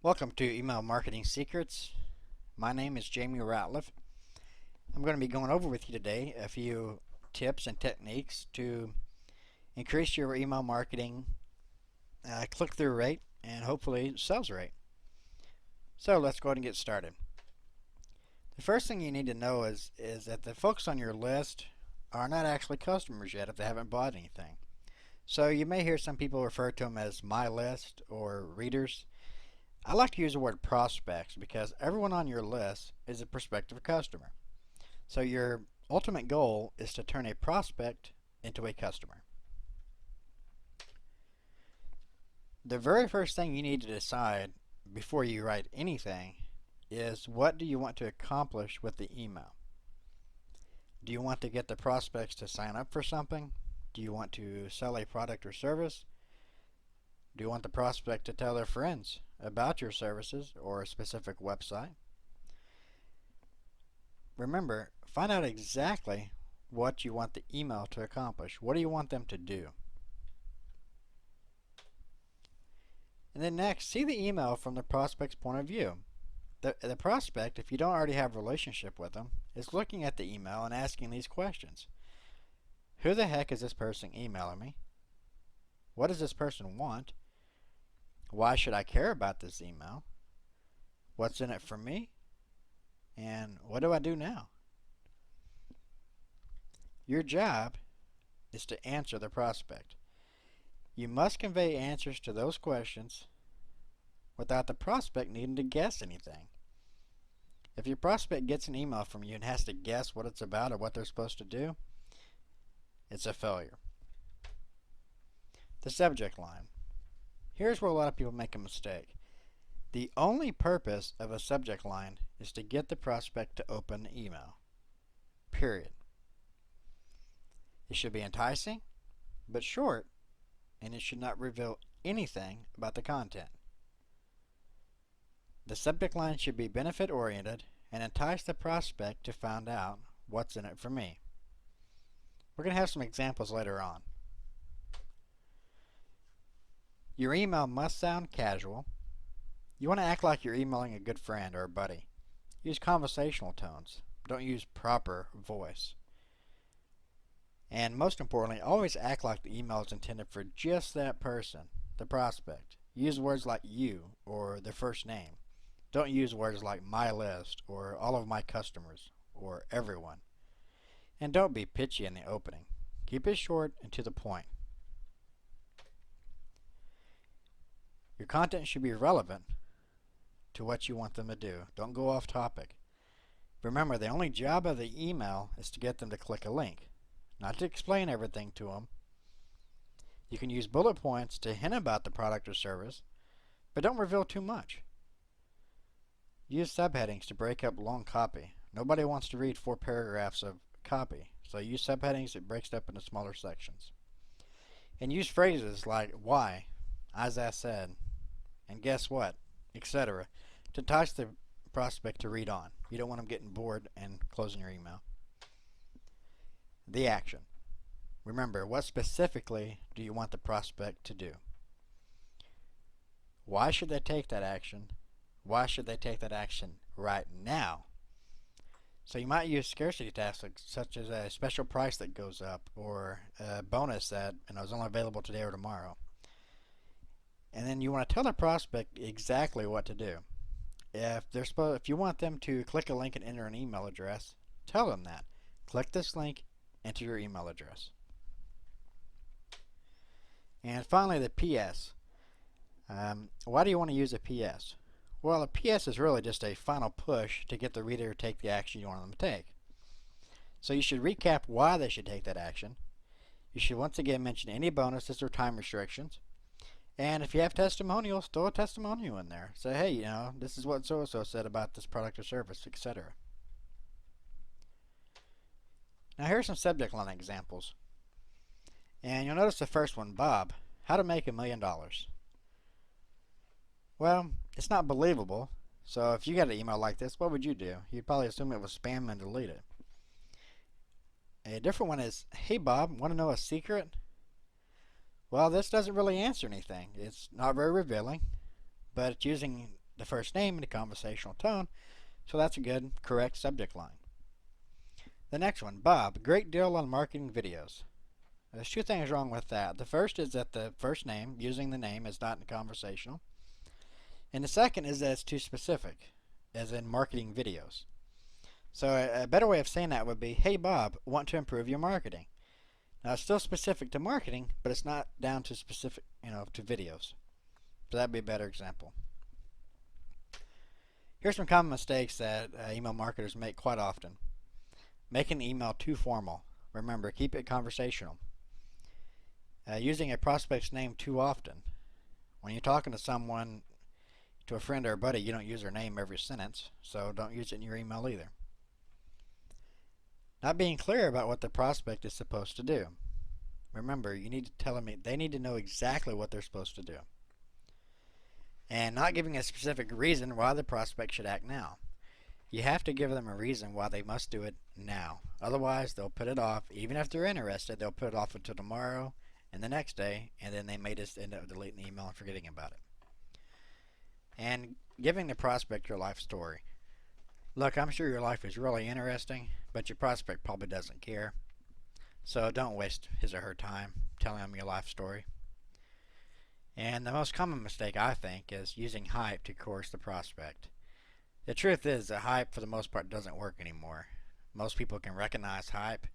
Welcome to Email Marketing Secrets. My name is Jamie Ratliff. I'm going to be going over with you today a few tips and techniques to increase your email marketing click-through rate and hopefully sales rate. So let's go ahead and get started. The first thing you need to know is that the folks on your list are not actually customers yet if they haven't bought anything. So you may hear some people refer to them as my list or readers. I like to use the word prospects because everyone on your list is a prospective customer. So your ultimate goal is to turn a prospect into a customer. The very first thing you need to decide before you write anything is what do you want to accomplish with the email? Do you want to get the prospects to sign up for something? Do you want to sell a product or service? Do you want the prospect to tell their friends about your services or a specific website? Remember, find out exactly what you want the email to accomplish. What do you want them to do? And then next, see the email from the prospect's point of view. The prospect, if you don't already have a relationship with them, is looking at the email and asking these questions. Who the heck is this person emailing me? What does this person want? Why should I care about this email? What's in it for me? And what do I do now? Your job is to answer the prospect. You must convey answers to those questions without the prospect needing to guess anything. If your prospect gets an email from you and has to guess what it's about or what they're supposed to do, it's a failure. The subject line. Here's where a lot of people make a mistake. The only purpose of a subject line is to get the prospect to open the email. Period. It should be enticing, but short, and it should not reveal anything about the content. The subject line should be benefit-oriented and entice the prospect to find out what's in it for me. We're going to have some examples later on. Your email must sound casual. You want to act like you're emailing a good friend or a buddy. Use conversational tones. Don't use proper voice. And most importantly, always act like the email is intended for just that person, the prospect. Use words like you or their first name. Don't use words like my list or all of my customers or everyone. And don't be pitchy in the opening. Keep it short and to the point. Your content should be relevant to what you want them to do. Don't go off topic. Remember, the only job of the email is to get them to click a link, not to explain everything to them. You can use bullet points to hint about the product or service, but don't reveal too much. Use subheadings to break up long copy. Nobody wants to read 4 paragraphs of copy, so use subheadings that breaks it up into smaller sections. And use phrases like why, as I said, and guess what, etc. to entice the prospect to read on. You don't want them getting bored and closing your email. The action. Remember, what specifically do you want the prospect to do? Why should they take that action? Why should they take that action right now? So you might use scarcity tactics such as a special price that goes up or a bonus that is only available today or tomorrow. And then you want to tell the prospect exactly what to do. If you want them to click a link and enter an email address, tell them that. Click this link, enter your email address. And finally, the PS. Why do you want to use a PS? Well, a PS is really just a final push to get the reader to take the action you want them to take. So you should recap why they should take that action. You should once again mention any bonuses or time restrictions. And if you have testimonials, throw a testimonial in there. Say, hey, this is what so-and-so said about this product or service, etc. Now here are some subject line examples. And you'll notice the first one, Bob, how to make $1 million. Well, it's not believable. So if you got an email like this, what would you do? You'd probably assume it was spam and delete it. A different one is, hey Bob, want to know a secret? Well, this doesn't really answer anything. It's not very revealing, but it's using the first name and the conversational tone, so that's a good, correct subject line. The next one, Bob, great deal on marketing videos. There's two things wrong with that. The first is that the first name, using the name, is not in conversational. And the second is that it's too specific, as in marketing videos. So a better way of saying that would be, hey Bob, want to improve your marketing. Now it's still specific to marketing, but it's not down to specific, to videos. So that'd be a better example. Here's some common mistakes that email marketers make quite often. Making the email too formal. Remember, keep it conversational. Using a prospect's name too often. When you're talking to someone, to a friend or a buddy, you don't use their name every sentence, so don't use it in your email either. Not being clear about what the prospect is supposed to do. Remember, you need to tell them they need to know exactly what they're supposed to do. And not giving a specific reason why the prospect should act now. You have to give them a reason why they must do it now. Otherwise, they'll put it off. Even if they're interested, they'll put it off until tomorrow and the next day, and then they may just end up deleting the email and forgetting about it. And giving the prospect your life story. Look, I'm sure your life is really interesting, but your prospect probably doesn't care. So don't waste his or her time telling them your life story. And the most common mistake, I think, is using hype to coerce the prospect. The truth is that hype, for the most part, doesn't work anymore. Most people can recognize hype,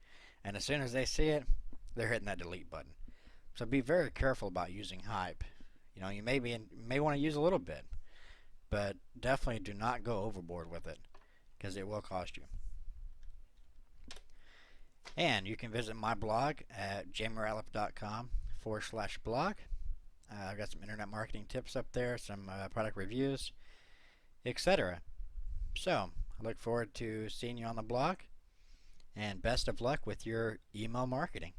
and as soon as they see it, they're hitting that delete button. So be very careful about using hype. You may want to use a little bit, but definitely do not go overboard with it, because it will cost you. And you can visit my blog at jmoraliff.com/blog. I've got some internet marketing tips up there, some product reviews, etc. So, I look forward to seeing you on the blog, and best of luck with your email marketing.